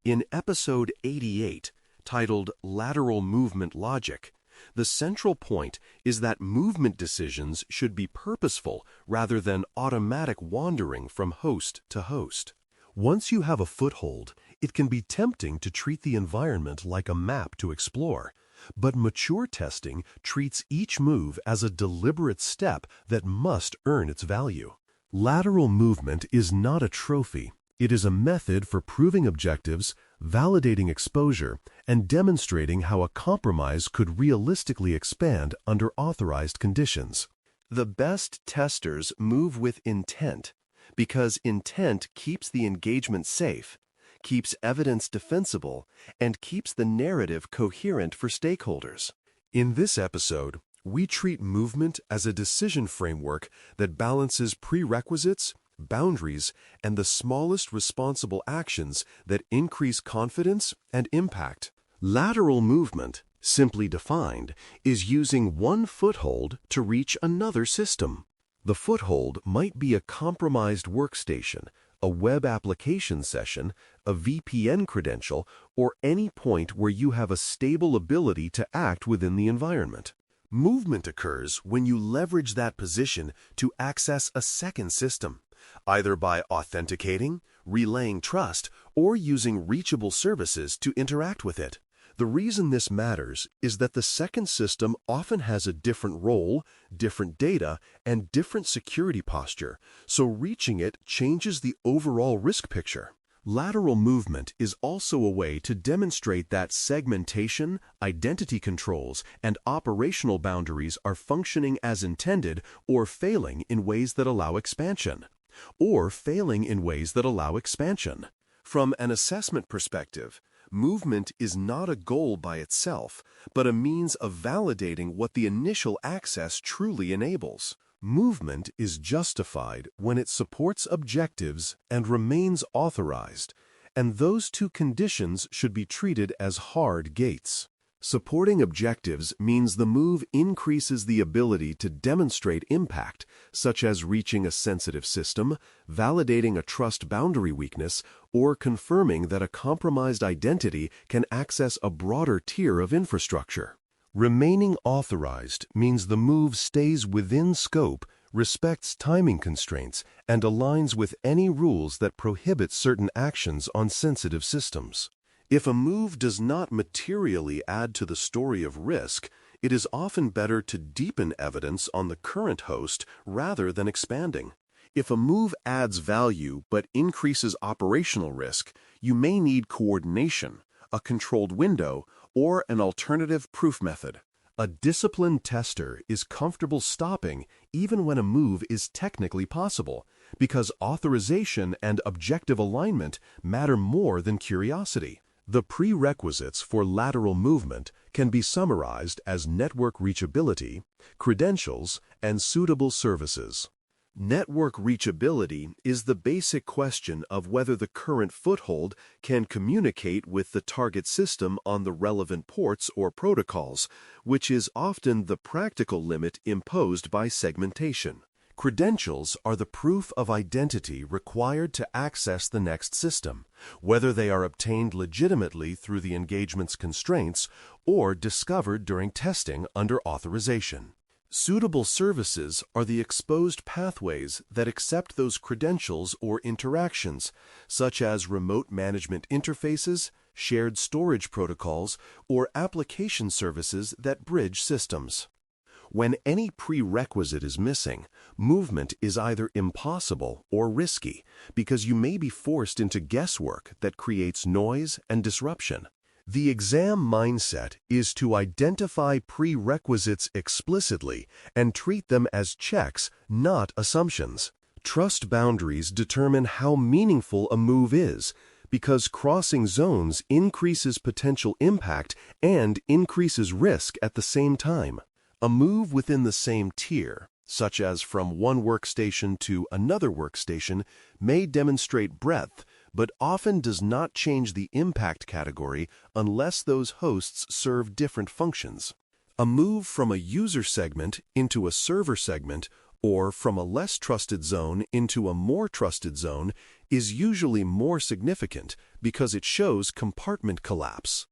In episode 88, titled Lateral Movement Logic, the central point is that movement decisions should be purposeful rather than automatic wandering from host to host. Once you have a foothold, it can be tempting to treat the environment like a map to explore, but mature testing treats each move as a deliberate step that must earn its value. Lateral movement is not a trophy. It is a method for proving objectives, validating exposure, and demonstrating how a compromise could realistically expand under authorized conditions. The best testers move with intent, because intent keeps the engagement safe, keeps evidence defensible, and keeps the narrative coherent for stakeholders. In this episode, we treat movement as a decision framework that balances prerequisites, boundaries, and the smallest responsible actions that increase confidence and impact. Lateral movement, simply defined, is using one foothold to reach another system. The foothold might be a compromised workstation, a web application session, a VPN credential, or any point where you have a stable ability to act within the environment. Movement occurs when you leverage that position to access a second system, either by authenticating, relaying trust, or using reachable services to interact with it. The reason this matters is that the second system often has a different role, different data, and different security posture, so reaching it changes the overall risk picture. Lateral movement is also a way to demonstrate that segmentation, identity controls, and operational boundaries are functioning as intended or failing in ways that allow expansion. From an assessment perspective, movement is not a goal by itself, but a means of validating what the initial access truly enables. Movement is justified when it supports objectives and remains authorized, and those two conditions should be treated as hard gates. Supporting objectives means the move increases the ability to demonstrate impact, such as reaching a sensitive system, validating a trust boundary weakness, or confirming that a compromised identity can access a broader tier of infrastructure. Remaining authorized means the move stays within scope, respects timing constraints, and aligns with any rules that prohibit certain actions on sensitive systems. If a move does not materially add to the story of risk, it is often better to deepen evidence on the current host rather than expanding. If a move adds value but increases operational risk, you may need coordination, a controlled window, or an alternative proof method. A disciplined tester is comfortable stopping even when a move is technically possible, because authorization and objective alignment matter more than curiosity. The prerequisites for lateral movement can be summarized as network reachability, credentials, and suitable services. Network reachability is the basic question of whether the current foothold can communicate with the target system on the relevant ports or protocols, which is often the practical limit imposed by segmentation. Credentials are the proof of identity required to access the next system, whether they are obtained legitimately through the engagement's constraints or discovered during testing under authorization. Suitable services are the exposed pathways that accept those credentials or interactions, such as remote management interfaces, shared storage protocols, or application services that bridge systems. When any prerequisite is missing, movement is either impossible or risky, because you may be forced into guesswork that creates noise and disruption. The exam mindset is to identify prerequisites explicitly and treat them as checks, not assumptions. Trust boundaries determine how meaningful a move is, because crossing zones increases potential impact and increases risk at the same time. A move within the same tier, such as from one workstation to another workstation, may demonstrate breadth, but often does not change the impact category unless those hosts serve different functions. A move from a user segment into a server segment or from a less trusted zone into a more trusted zone, is usually more significant because it shows compartment collapse.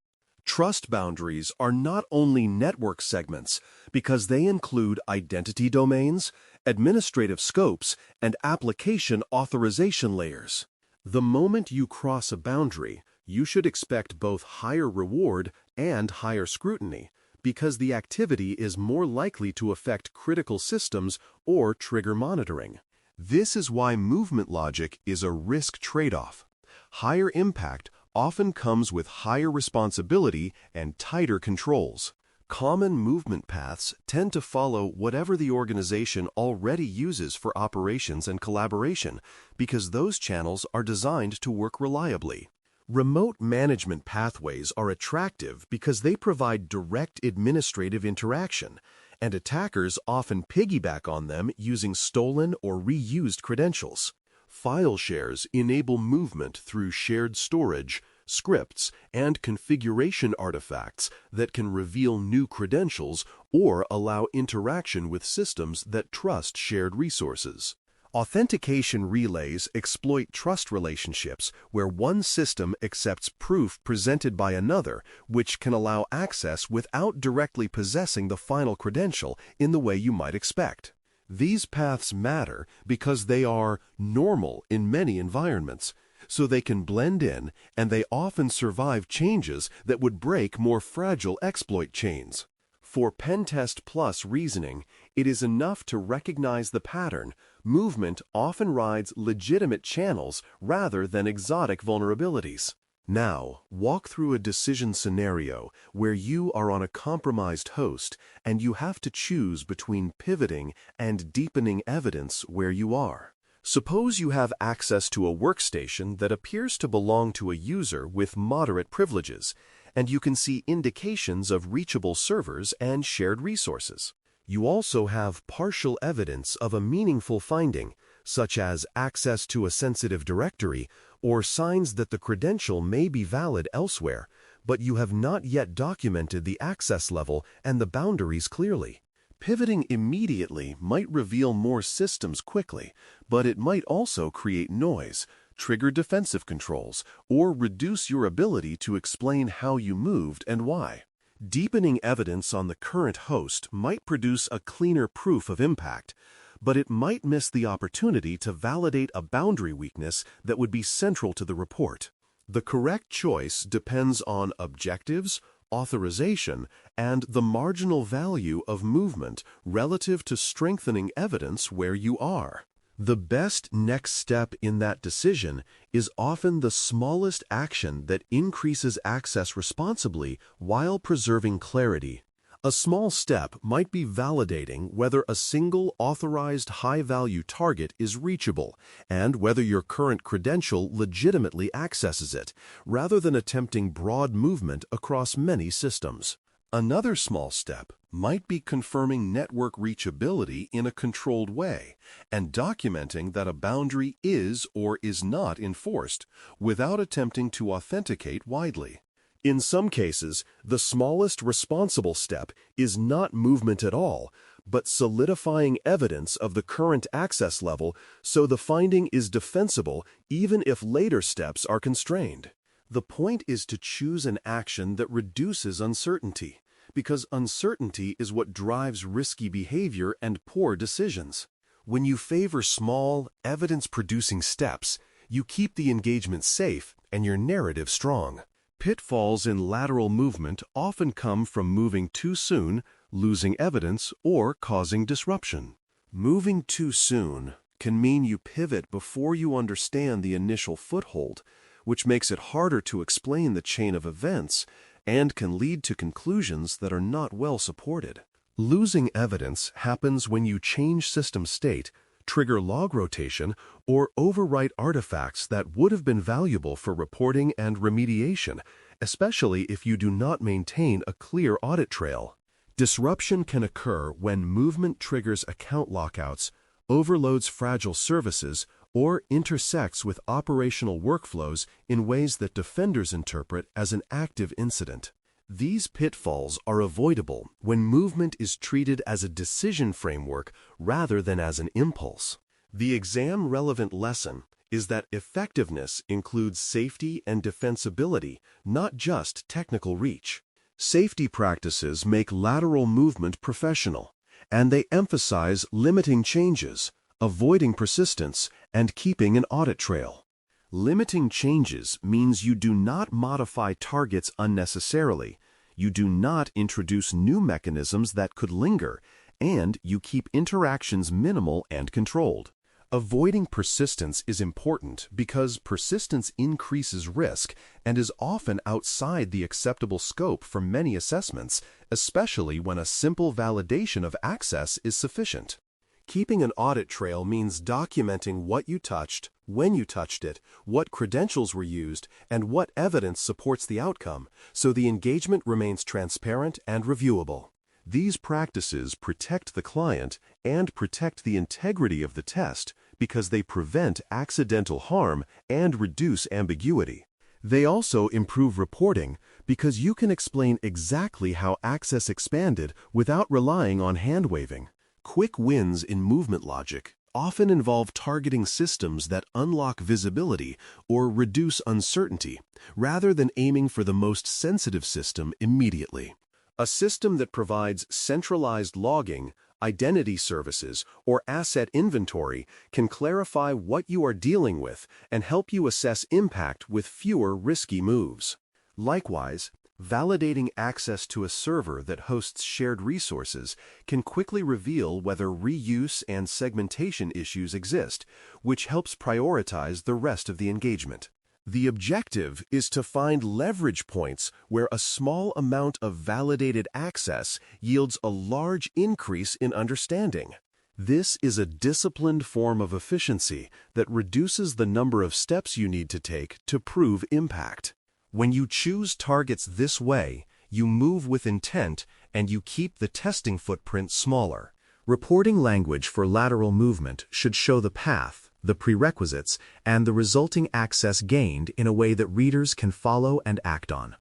Trust boundaries are not only network segments because they include identity domains, administrative scopes, and application authorization layers. The moment you cross a boundary, you should expect both higher reward and higher scrutiny because the activity is more likely to affect critical systems or trigger monitoring. This is why movement logic is a risk trade-off. Higher impact often comes with higher responsibility and tighter controls. Common movement paths tend to follow whatever the organization already uses for operations and collaboration because those channels are designed to work reliably. Remote management pathways are attractive because they provide direct administrative interaction, and attackers often piggyback on them using stolen or reused credentials. File shares enable movement through shared storage, scripts, and configuration artifacts that can reveal new credentials or allow interaction with systems that trust shared resources. Authentication relays exploit trust relationships where one system accepts proof presented by another, which can allow access without directly possessing the final credential in the way you might expect. These paths matter because they are normal in many environments, so they can blend in and they often survive changes that would break more fragile exploit chains. For Pentest Plus reasoning, it is enough to recognize the pattern. Movement often rides legitimate channels rather than exotic vulnerabilities. Now, walk through a decision scenario where you are on a compromised host and you have to choose between pivoting and deepening evidence where you are. Suppose you have access to a workstation that appears to belong to a user with moderate privileges, and you can see indications of reachable servers and shared resources. You also have partial evidence of a meaningful finding, such as access to a sensitive directory or signs that the credential may be valid elsewhere, but you have not yet documented the access level and the boundaries clearly. Pivoting immediately might reveal more systems quickly, but it might also create noise, trigger defensive controls, or reduce your ability to explain how you moved and why. Deepening evidence on the current host might produce a cleaner proof of impact, but it might miss the opportunity to validate a boundary weakness that would be central to the report. The correct choice depends on objectives, authorization, and the marginal value of movement relative to strengthening evidence where you are. The best next step in that decision is often the smallest action that increases access responsibly while preserving clarity. A small step might be validating whether a single authorized high-value target is reachable and whether your current credential legitimately accesses it, rather than attempting broad movement across many systems. Another small step might be confirming network reachability in a controlled way and documenting that a boundary is or is not enforced without attempting to authenticate widely. In some cases, the smallest responsible step is not movement at all, but solidifying evidence of the current access level so the finding is defensible even if later steps are constrained. The point is to choose an action that reduces uncertainty, because uncertainty is what drives risky behavior and poor decisions. When you favor small, evidence-producing steps, you keep the engagement safe and your narrative strong. Pitfalls in lateral movement often come from moving too soon, losing evidence, or causing disruption. Moving too soon can mean you pivot before you understand the initial foothold, which makes it harder to explain the chain of events and can lead to conclusions that are not well supported. Losing evidence happens when you change system state, trigger log rotation, or overwrite artifacts that would have been valuable for reporting and remediation, especially if you do not maintain a clear audit trail. Disruption can occur when movement triggers account lockouts, overloads fragile services, or intersects with operational workflows in ways that defenders interpret as an active incident. These pitfalls are avoidable when movement is treated as a decision framework rather than as an impulse. The exam-relevant lesson is that effectiveness includes safety and defensibility, not just technical reach. Safety practices make lateral movement professional, and they emphasize limiting changes, avoiding persistence, and keeping an audit trail. Limiting changes means you do not modify targets unnecessarily, you do not introduce new mechanisms that could linger, and you keep interactions minimal and controlled. Avoiding persistence is important because persistence increases risk and is often outside the acceptable scope for many assessments, especially when a simple validation of access is sufficient. Keeping an audit trail means documenting what you touched, when you touched it, what credentials were used, and what evidence supports the outcome, so the engagement remains transparent and reviewable. These practices protect the client and protect the integrity of the test because they prevent accidental harm and reduce ambiguity. They also improve reporting because you can explain exactly how access expanded without relying on hand-waving. Quick wins in movement logic often involve targeting systems that unlock visibility or reduce uncertainty, rather than aiming for the most sensitive system immediately. A system that provides centralized logging, identity services, or asset inventory can clarify what you are dealing with and help you assess impact with fewer risky moves. Likewise, validating access to a server that hosts shared resources can quickly reveal whether reuse and segmentation issues exist, which helps prioritize the rest of the engagement. The objective is to find leverage points where a small amount of validated access yields a large increase in understanding. This is a disciplined form of efficiency that reduces the number of steps you need to take to prove impact. When you choose targets this way, you move with intent and you keep the testing footprint smaller. Reporting language for lateral movement should show the path, the prerequisites, and the resulting access gained in a way that readers can follow and act on.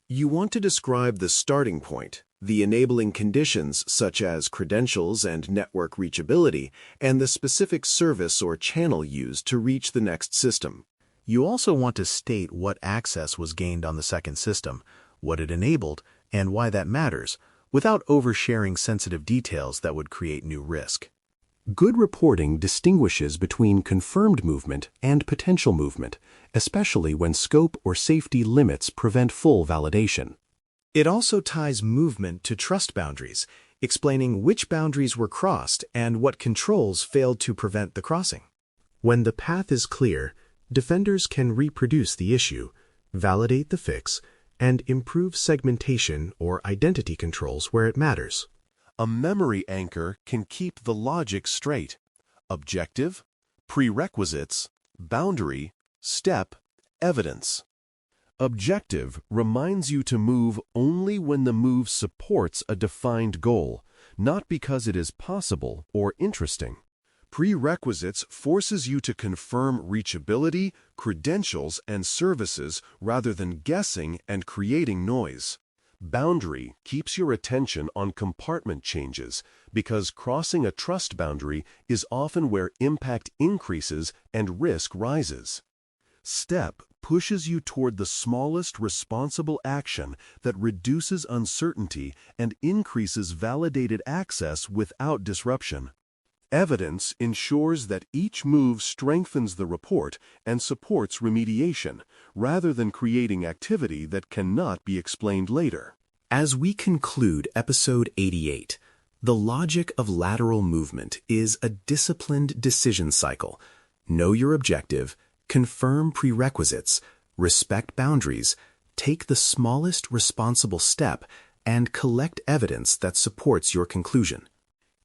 You want to describe the starting point, the enabling conditions such as credentials and network reachability, and the specific service or channel used to reach the next system. You also want to state what access was gained on the second system, what it enabled, and why that matters, without oversharing sensitive details that would create new risk. Good reporting distinguishes between confirmed movement and potential movement, especially when scope or safety limits prevent full validation. It also ties movement to trust boundaries, explaining which boundaries were crossed and what controls failed to prevent the crossing. When the path is clear, defenders can reproduce the issue, validate the fix, and improve segmentation or identity controls where it matters. A memory anchor can keep the logic straight. Objective, prerequisites, boundary, step, evidence. Objective reminds you to move only when the move supports a defined goal, not because it is possible or interesting. Prerequisites forces you to confirm reachability, credentials, and services rather than guessing and creating noise. Boundary keeps your attention on compartment changes because crossing a trust boundary is often where impact increases and risk rises. Step pushes you toward the smallest responsible action that reduces uncertainty and increases validated access without disruption. Evidence ensures that each move strengthens the report and supports remediation, rather than creating activity that cannot be explained later. As we conclude episode 88, the logic of lateral movement is a disciplined decision cycle. Know your objective, confirm prerequisites, respect boundaries, take the smallest responsible step, and collect evidence that supports your conclusion.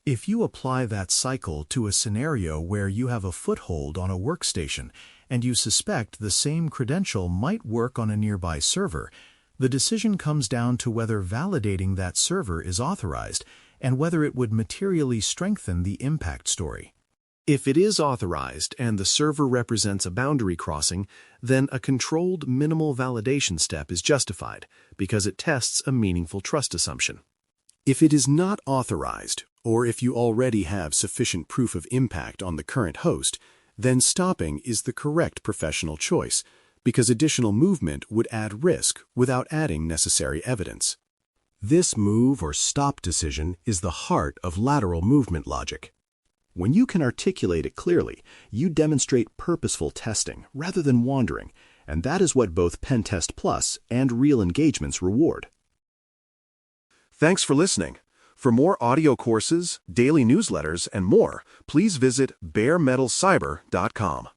If you apply that cycle to a scenario where you have a foothold on a workstation and you suspect the same credential might work on a nearby server, the decision comes down to whether validating that server is authorized and whether it would materially strengthen the impact story. If it is authorized and the server represents a boundary crossing, then a controlled minimal validation step is justified because it tests a meaningful trust assumption. If it is not authorized, or if you already have sufficient proof of impact on the current host, then stopping is the correct professional choice, because additional movement would add risk without adding necessary evidence. This move or stop decision is the heart of lateral movement logic. When you can articulate it clearly, you demonstrate purposeful testing rather than wandering, and that is what both Pen Test Plus and real engagements reward. Thanks for listening. For more audio courses, daily newsletters, and more, please visit baremetalcyber.com.